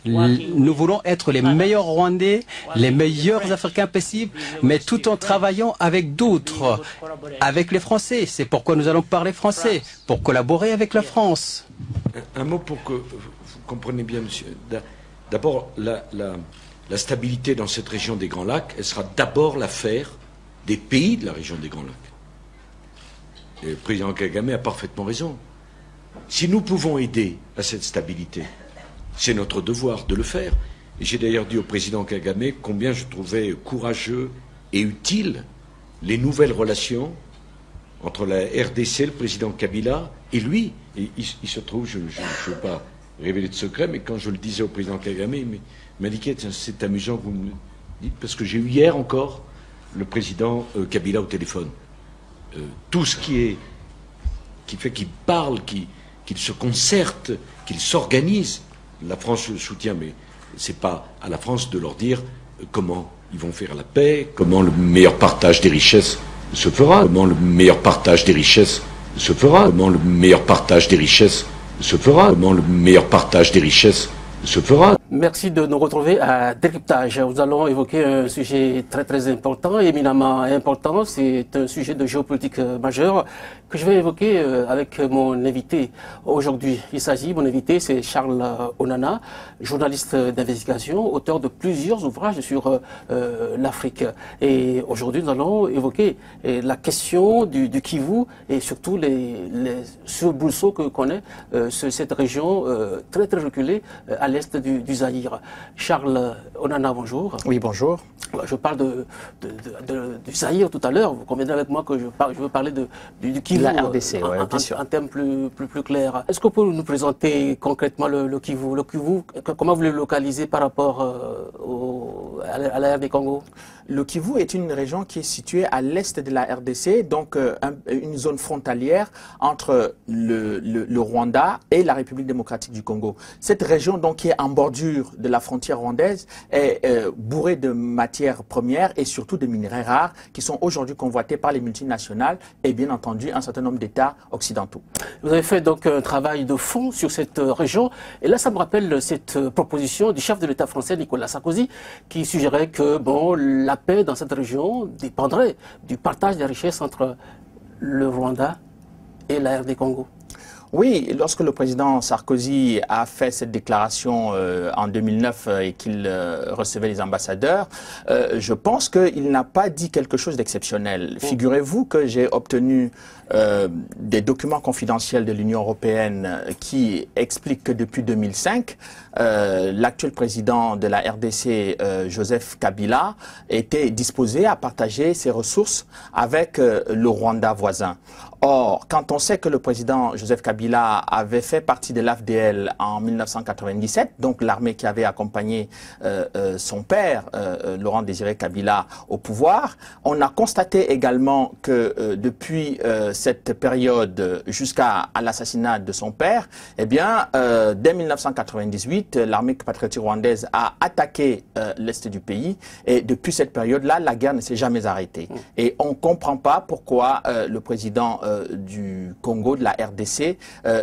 Nous voulons être les meilleurs Rwandais, les meilleurs Africains possibles, mais tout en travaillant avec d'autres, avec les Français. C'est pourquoi nous allons parler français, pour collaborer avec la France. Un mot pour que vous compreniez bien, monsieur. D'abord, la stabilité dans cette région des Grands Lacs, elle sera d'abord l'affaire des pays de la région des Grands Lacs. Et le président Kagame a parfaitement raison. Si nous pouvons aider à cette stabilité, c'est notre devoir de le faire. Et j'ai d'ailleurs dit au président Kagame combien je trouvais courageux et utile les nouvelles relations entre la RDC, le président Kabila, et lui. Et il se trouve, je ne veux pas révéler de secret, mais quand je le disais au président Kagame, il m'a dit « c'est amusant que vous me dites, parce que j'ai eu hier encore le président Kabila au téléphone. Tout ce qui fait qu'il parle, qu'il se concerte, qu'il s'organise, la France le soutient, mais c'est pas à la France de leur dire comment ils vont faire la paix, comment le meilleur partage des richesses se fera, comment le meilleur partage des richesses se fera, comment le meilleur partage des richesses se fera, comment le meilleur partage des richesses se fera. Merci de nous retrouver à Décryptage. Nous allons évoquer un sujet très important, éminemment important. C'est un sujet de géopolitique majeur que je vais évoquer avec mon invité aujourd'hui. Mon invité, c'est Charles Onana, journaliste d'investigation, auteur de plusieurs ouvrages sur l'Afrique. Et aujourd'hui, nous allons évoquer la question du Kivu et surtout les soubresauts que connaît cette région très reculée à l'est du Zaïre. Charles Onana, bonjour. Oui, bonjour. Je parle du Zaïre tout à l'heure. Vous conviendrez avec moi que je veux parler du Kivu. La RDC, bien sûr. En termes plus clairs. Est-ce qu'on peut nous présenter concrètement le Kivu? Le Kivu, comment vous le localisez par rapport à la RD Congo? Le Kivu est une région qui est située à l'est de la RDC, donc une zone frontalière entre le Rwanda et la République démocratique du Congo. Cette région, donc, qui est en bordure de la frontière rwandaise, est bourrée de matières premières et surtout de minerais rares qui sont aujourd'hui convoités par les multinationales et bien entendu un certain nombre d'États occidentaux. Vous avez fait donc un travail de fond sur cette région et là ça me rappelle cette proposition du chef de l'État français Nicolas Sarkozy qui suggérait que la paix dans cette région dépendrait du partage des richesses entre le Rwanda et la RD Congo. Oui, lorsque le président Sarkozy a fait cette déclaration en 2009 et qu'il recevait les ambassadeurs, je pense qu'il n'a pas dit quelque chose d'exceptionnel. Figurez-vous que j'ai obtenu des documents confidentiels de l'Union européenne qui expliquent que depuis 2005, l'actuel président de la RDC, Joseph Kabila, était disposé à partager ses ressources avec le Rwanda voisin. Or, quand on sait que le président Joseph Kabila avait fait partie de l'AFDL en 1997, donc l'armée qui avait accompagné son père, Laurent Désiré Kabila, au pouvoir, on a constaté également que depuis cette période jusqu'à l'assassinat de son père, eh bien, dès 1998, l'armée patriotique rwandaise a attaqué l'est du pays et depuis cette période-là, la guerre ne s'est jamais arrêtée. Et on ne comprend pas pourquoi le président du Congo, de la RDC,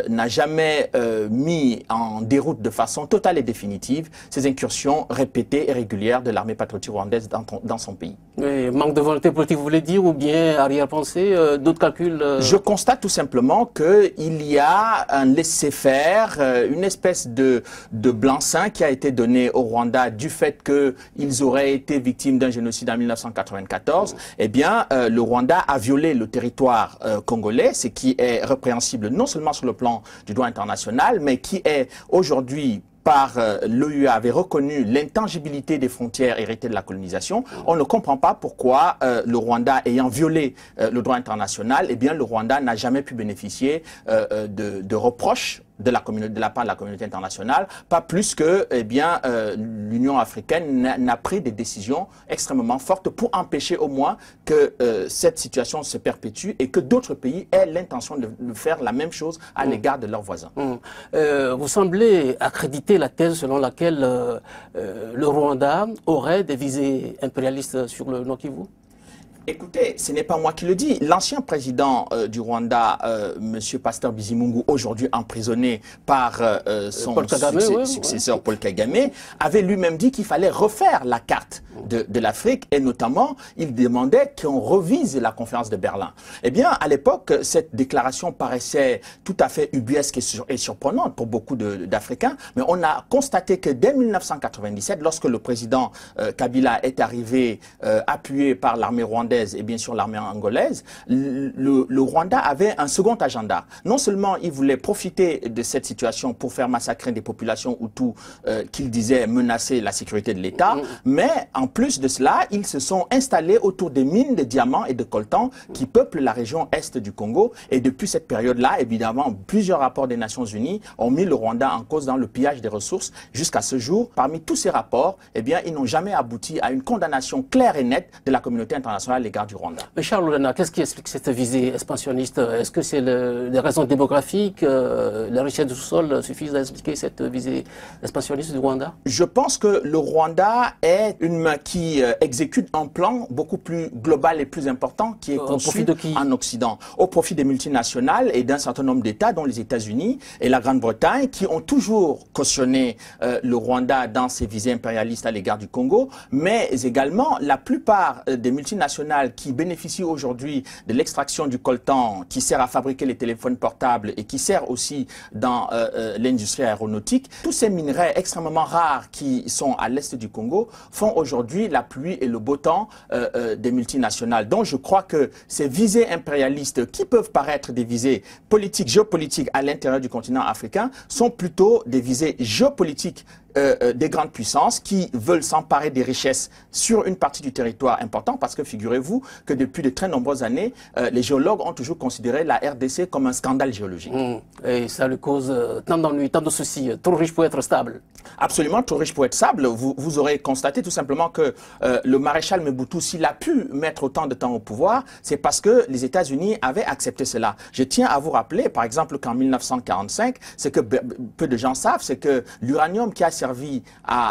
n'a jamais mis en déroute de façon totale et définitive ces incursions répétées et régulières de l'armée patriotique rwandaise dans son pays. Mais manque de volonté politique, vous voulez dire, ou bien arrière-pensée, d'autres calculs Je constate tout simplement qu'il y a un laisser-faire, une espèce de blanc-seing qui a été donné au Rwanda du fait qu'ils auraient été victimes d'un génocide en 1994. Eh bien, le Rwanda a violé le territoire congolais, ce qui est répréhensible non seulement sur le plan du droit international, mais qui est aujourd'hui par l'OUA avait reconnu l'intangibilité des frontières héritées de la colonisation. On ne comprend pas pourquoi le Rwanda ayant violé le droit international, eh bien le Rwanda n'a jamais pu bénéficier de reproches de la part de la communauté internationale, pas plus que l'Union africaine n'a pris des décisions extrêmement fortes pour empêcher au moins que cette situation se perpétue et que d'autres pays aient l'intention de faire la même chose à l'égard de leurs voisins. Vous semblez accréditer la thèse selon laquelle le Rwanda aurait des visées impérialistes sur le Nord Kivu? Écoutez, ce n'est pas moi qui le dis. L'ancien président du Rwanda, M. Pasteur Bizimungu, aujourd'hui emprisonné par son successeur Paul Kagame, avait lui-même dit qu'il fallait refaire la carte de l'Afrique et notamment, il demandait qu'on revise la conférence de Berlin. Eh bien, à l'époque, cette déclaration paraissait tout à fait ubuesque et surprenante pour beaucoup d'Africains, mais on a constaté que dès 1997, lorsque le président Kabila est arrivé appuyé par l'armée rwandaise et bien sûr l'armée angolaise, le Rwanda avait un second agenda. Non seulement il voulait profiter de cette situation pour faire massacrer des populations Hutus qu'il disait menacer la sécurité de l'État, mais en plus de cela, ils se sont installés autour des mines de diamants et de coltan qui peuplent la région est du Congo. Et depuis cette période-là, évidemment, plusieurs rapports des Nations Unies ont mis le Rwanda en cause dans le pillage des ressources. Jusqu'à ce jour, parmi tous ces rapports, eh bien, ils n'ont jamais abouti à une condamnation claire et nette de la communauté internationale à l'égard du Rwanda. Mais Charles Oulana, qu'est-ce qui explique cette visée expansionniste? Est-ce que c'est les raisons démographiques, la richesse du sous-sol suffisent à expliquer cette visée expansionniste du Rwanda? Je pense que le Rwanda est une main qui exécute un plan beaucoup plus global et plus important qui est conçu en Occident, au profit des multinationales et d'un certain nombre d'États, dont les États-Unis et la Grande-Bretagne, qui ont toujours cautionné le Rwanda dans ses visées impérialistes à l'égard du Congo, mais également la plupart des multinationales qui bénéficient aujourd'hui de l'extraction du coltan qui sert à fabriquer les téléphones portables et qui sert aussi dans l'industrie aéronautique. Tous ces minerais extrêmement rares qui sont à l'est du Congo font aujourd'hui la pluie et le beau temps des multinationales. Donc je crois que ces visées impérialistes qui peuvent paraître des visées politiques, géopolitiques à l'intérieur du continent africain sont plutôt des visées géopolitiques des grandes puissances qui veulent s'emparer des richesses sur une partie du territoire important parce que figurez-vous que depuis de très nombreuses années, les géologues ont toujours considéré la RDC comme un scandale géologique. Et ça lui cause tant d'ennuis, tant de soucis, trop riche pour être stable. Absolument, trop riche pour être stable. Vous aurez constaté tout simplement que le maréchal Mobutu, s'il a pu mettre autant de temps au pouvoir, c'est parce que les États-Unis avaient accepté cela. Je tiens à vous rappeler, par exemple, qu'en 1945, ce que peu de gens savent, c'est que l'uranium qui a servi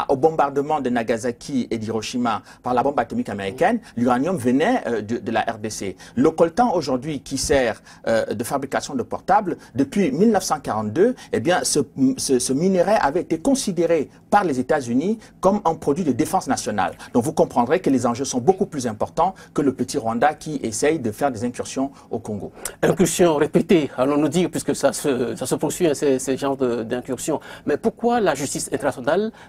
au bombardement de Nagasaki et d'Hiroshima par la bombe atomique américaine, l'uranium venait de la RDC. Le coltan aujourd'hui qui sert de fabrication de portables, depuis 1942, eh bien, ce minerai avait été considéré par les États-Unis comme un produit de défense nationale. Donc vous comprendrez que les enjeux sont beaucoup plus importants que le petit Rwanda qui essaye de faire des incursions au Congo. Incursions répétées, allons-nous dire, puisque ça se poursuit, hein, ces genres d'incursions. Mais pourquoi la justice internationale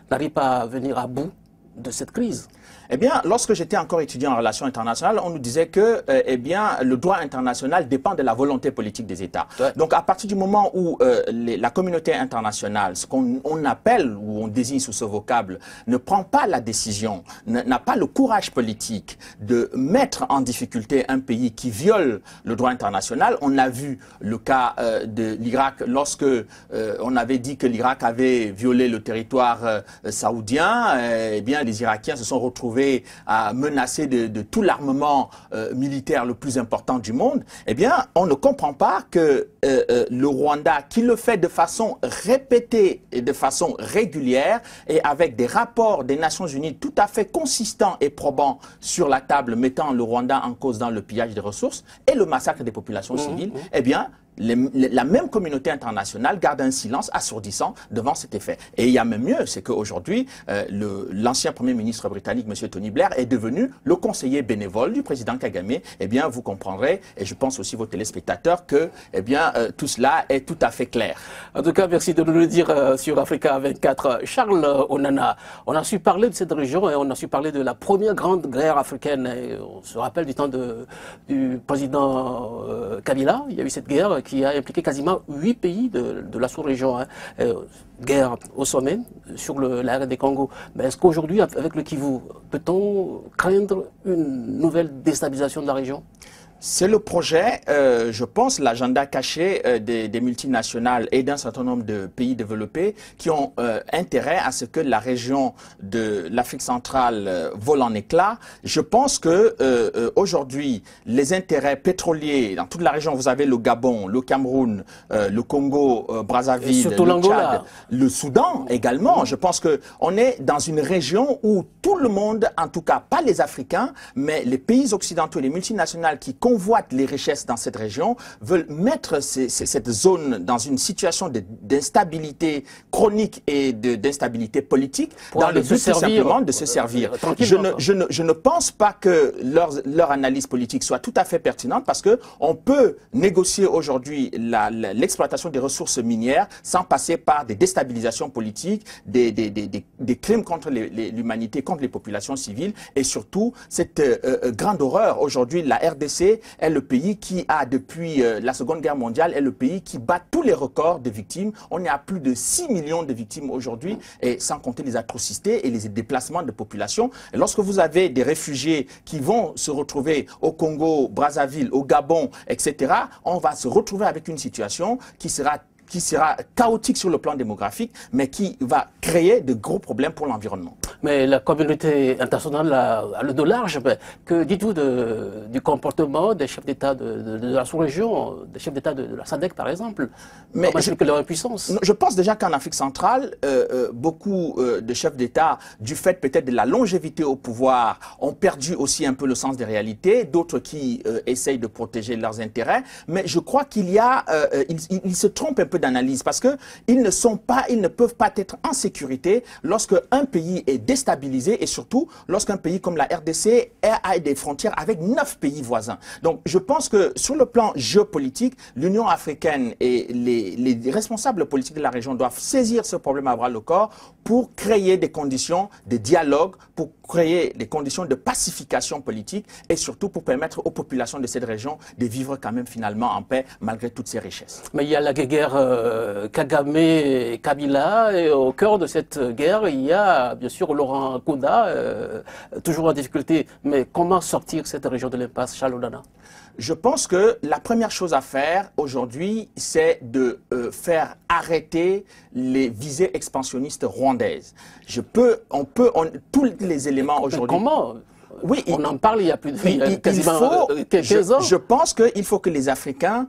n'arrive pas à venir à bout de cette crise? Eh bien, lorsque j'étais encore étudiant en relations internationales, on nous disait que eh bien, le droit international dépend de la volonté politique des États. Ouais. Donc, à partir du moment où la communauté internationale, ce qu'on appelle ou on désigne sous ce vocable, ne prend pas la décision, n'a pas le courage politique de mettre en difficulté un pays qui viole le droit international, on a vu le cas de l'Irak lorsque on avait dit que l'Irak avait violé le territoire saoudien, eh bien, les Irakiens se sont retrouvés à menacer de tout l'armement militaire le plus important du monde, eh bien, on ne comprend pas que le Rwanda, qui le fait de façon répétée et de façon régulière, et avec des rapports des Nations Unies tout à fait consistants et probants sur la table, mettant le Rwanda en cause dans le pillage des ressources et le massacre des populations civiles, eh bien, la même communauté internationale garde un silence assourdissant devant cet effet. Et il y a même mieux, c'est qu'aujourd'hui, l'ancien Premier ministre britannique, M. Tony Blair, est devenu le conseiller bénévole du président Kagame. Eh bien, vous comprendrez, et je pense aussi vos téléspectateurs, que eh bien, tout cela est tout à fait clair. En tout cas, merci de nous le dire sur Africa 24. Charles Onana, on a su parler de cette région et on a su parler de la première grande guerre africaine. Et on se rappelle du temps du président Kabila, il y a eu cette guerre qui a impliqué quasiment 8 pays de la sous-région. Hein. Guerre au sommet sur l'arrêt des Congo. Mais est-ce qu'aujourd'hui, avec le Kivu, peut-on craindre une nouvelle déstabilisation de la région? C'est le projet, je pense, l'agenda caché des multinationales et d'un certain nombre de pays développés qui ont intérêt à ce que la région de l'Afrique centrale vole en éclats. Je pense que aujourd'hui, les intérêts pétroliers dans toute la région, vous avez le Gabon, le Cameroun, le Congo, Brazzaville, le Tchad, le Soudan également. Je pense que on est dans une région où tout le monde, en tout cas pas les Africains, mais les pays occidentaux, les multinationales qui convoitent les richesses dans cette région, veulent mettre cette zone dans une situation d'instabilité chronique et d'instabilité politique dans le but tout simplement de se servir. Je ne pense pas que leur analyse politique soit tout à fait pertinente parce que on peut négocier aujourd'hui l'exploitation des ressources minières sans passer par des déstabilisations politiques, des crimes contre l'humanité, contre les populations civiles et surtout cette grande horreur. Aujourd'hui, la RDC est le pays qui a, depuis la Seconde Guerre mondiale, est le pays qui bat tous les records de victimes. On est à plus de 6 millions de victimes aujourd'hui, et sans compter les atrocités et les déplacements de population. Et lorsque vous avez des réfugiés qui vont se retrouver au Congo, Brazzaville, au Gabon, etc., on va se retrouver avec une situation qui sera chaotique sur le plan démographique, mais qui va créer de gros problèmes pour l'environnement. Mais la communauté internationale a le dos large. Que dites-vous du comportement des chefs d'État de la sous-région, des chefs d'État de la SADC par exemple? Mais leur impuissance. Je pense déjà qu'en Afrique centrale, beaucoup de chefs d'État, du fait peut-être de la longévité au pouvoir, ont perdu aussi un peu le sens des réalités, d'autres qui essayent de protéger leurs intérêts. Mais je crois qu'il y a, ils se trompent un peu d'analyse parce que ils ne peuvent pas être en sécurité lorsque un pays est déstabilisé et surtout lorsqu'un pays comme la RDC a des frontières avec 9 pays voisins. Donc je pense que sur le plan géopolitique, l'Union africaine et les responsables politiques de la région doivent saisir ce problème à bras le corps pour créer des conditions de dialogue, pour créer des conditions de pacification politique et surtout pour permettre aux populations de cette région de vivre quand même finalement en paix malgré toutes ces richesses. Mais il y a la guerre Kagame et Kabila et au cœur de cette guerre, il y a bien sûr Laurent Nkunda, toujours en difficulté. Mais comment sortir cette région de l'impasse, Charles Onana? Je pense que la première chose à faire aujourd'hui, c'est de faire arrêter les visées expansionnistes rwandaises. Tous les éléments aujourd'hui... Comment? Oui, on en parle il y a plus de quasiment 15 ans. Je pense qu'il faut que les Africains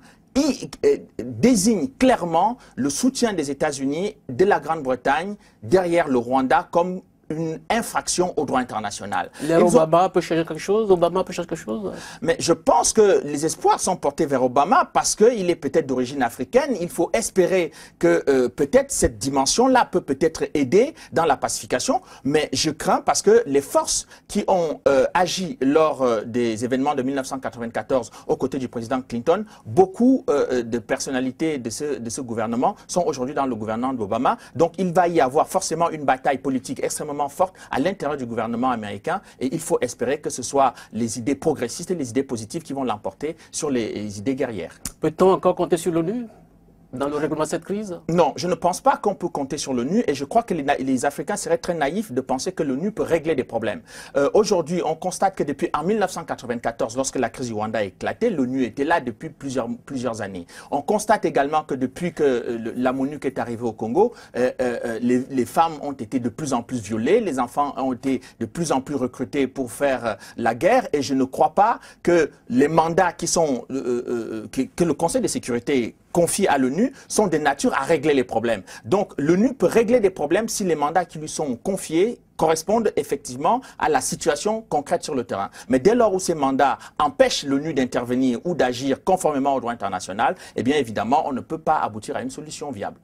désignent clairement le soutien des États-Unis, de la Grande-Bretagne, derrière le Rwanda comme une infraction au droit international. Obama peut changer quelque chose? Obama peut changer quelque chose? Mais je pense que les espoirs sont portés vers Obama parce qu'il est peut-être d'origine africaine. Il faut espérer que peut-être cette dimension-là peut peut-être aider dans la pacification. Mais je crains parce que les forces qui ont agi lors des événements de 1994 aux côtés du président Clinton, beaucoup de personnalités de ce gouvernement sont aujourd'hui dans le gouvernement d'Obama. Donc il va y avoir forcément une bataille politique extrêmement forte à l'intérieur du gouvernement américain et il faut espérer que ce soit les idées progressistes et les idées positives qui vont l'emporter sur les idées guerrières. Peut-on encore compter sur l'ONU dans le règlement de cette crise? Non, je ne pense pas qu'on peut compter sur l'ONU et je crois que les Africains seraient très naïfs de penser que l'ONU peut régler des problèmes. Aujourd'hui, on constate que depuis en 1994, lorsque la crise du Rwanda a éclaté, l'ONU était là depuis plusieurs années. On constate également que depuis que la MONUC est arrivée au Congo, les femmes ont été de plus en plus violées, les enfants ont été de plus en plus recrutés pour faire la guerre et je ne crois pas que les mandats que le Conseil de sécurité confie à l'ONU sont de nature à régler les problèmes. Donc l'ONU peut régler des problèmes si les mandats qui lui sont confiés correspondent effectivement à la situation concrète sur le terrain. Mais dès lors où ces mandats empêchent l'ONU d'intervenir ou d'agir conformément au droit international, eh bien évidemment on ne peut pas aboutir à une solution viable.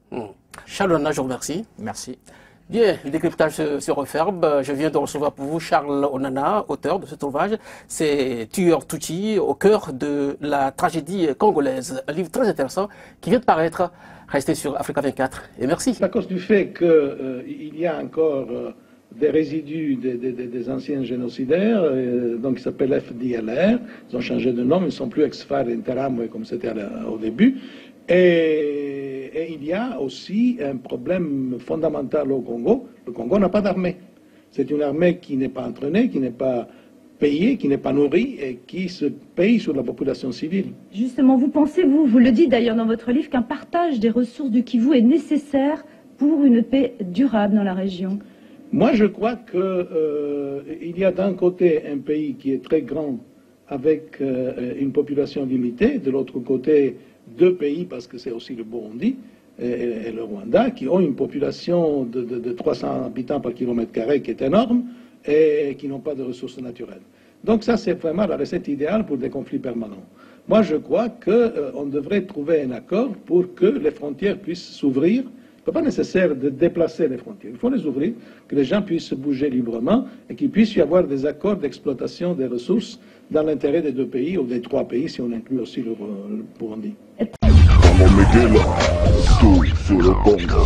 Charles Onana, je vous remercie. Merci. Bien, le décryptage se referme. Je viens de recevoir pour vous Charles Onana, auteur de cet ouvrage. C'est Tueur Tutsi au cœur de la tragédie congolaise. Un livre très intéressant qui vient de paraître. Restez sur Africa 24 et merci. À cause du fait qu'il y a encore des résidus des anciens génocidaires, donc ils s'appellent FDLR. Ils ont changé de nom, ils ne sont plus ex-FAR et Interamwe comme c'était au début. Et il y a aussi un problème fondamental au Congo. Le Congo n'a pas d'armée. C'est une armée qui n'est pas entraînée, qui n'est pas payé, qui n'est pas nourri et qui se paye sur la population civile. Justement, vous pensez, vous le dites d'ailleurs dans votre livre, qu'un partage des ressources du Kivu est nécessaire pour une paix durable dans la région? Moi, je crois qu'il y a d'un côté un pays qui est très grand avec une population limitée, de l'autre côté deux pays, parce que c'est aussi le Burundi et le Rwanda, qui ont une population de 300 habitants par kilomètre carré qui est énorme et qui n'ont pas de ressources naturelles. Donc ça, c'est vraiment la recette idéale pour des conflits permanents. Moi, je crois qu'on devrait trouver un accord pour que les frontières puissent s'ouvrir. Il n'est pas nécessaire de déplacer les frontières. Il faut les ouvrir, que les gens puissent se bouger librement et qu'il puisse y avoir des accords d'exploitation des ressources dans l'intérêt des deux pays ou des trois pays si on inclut aussi le Burundi. Vamos a meterla, tú, solo ponga,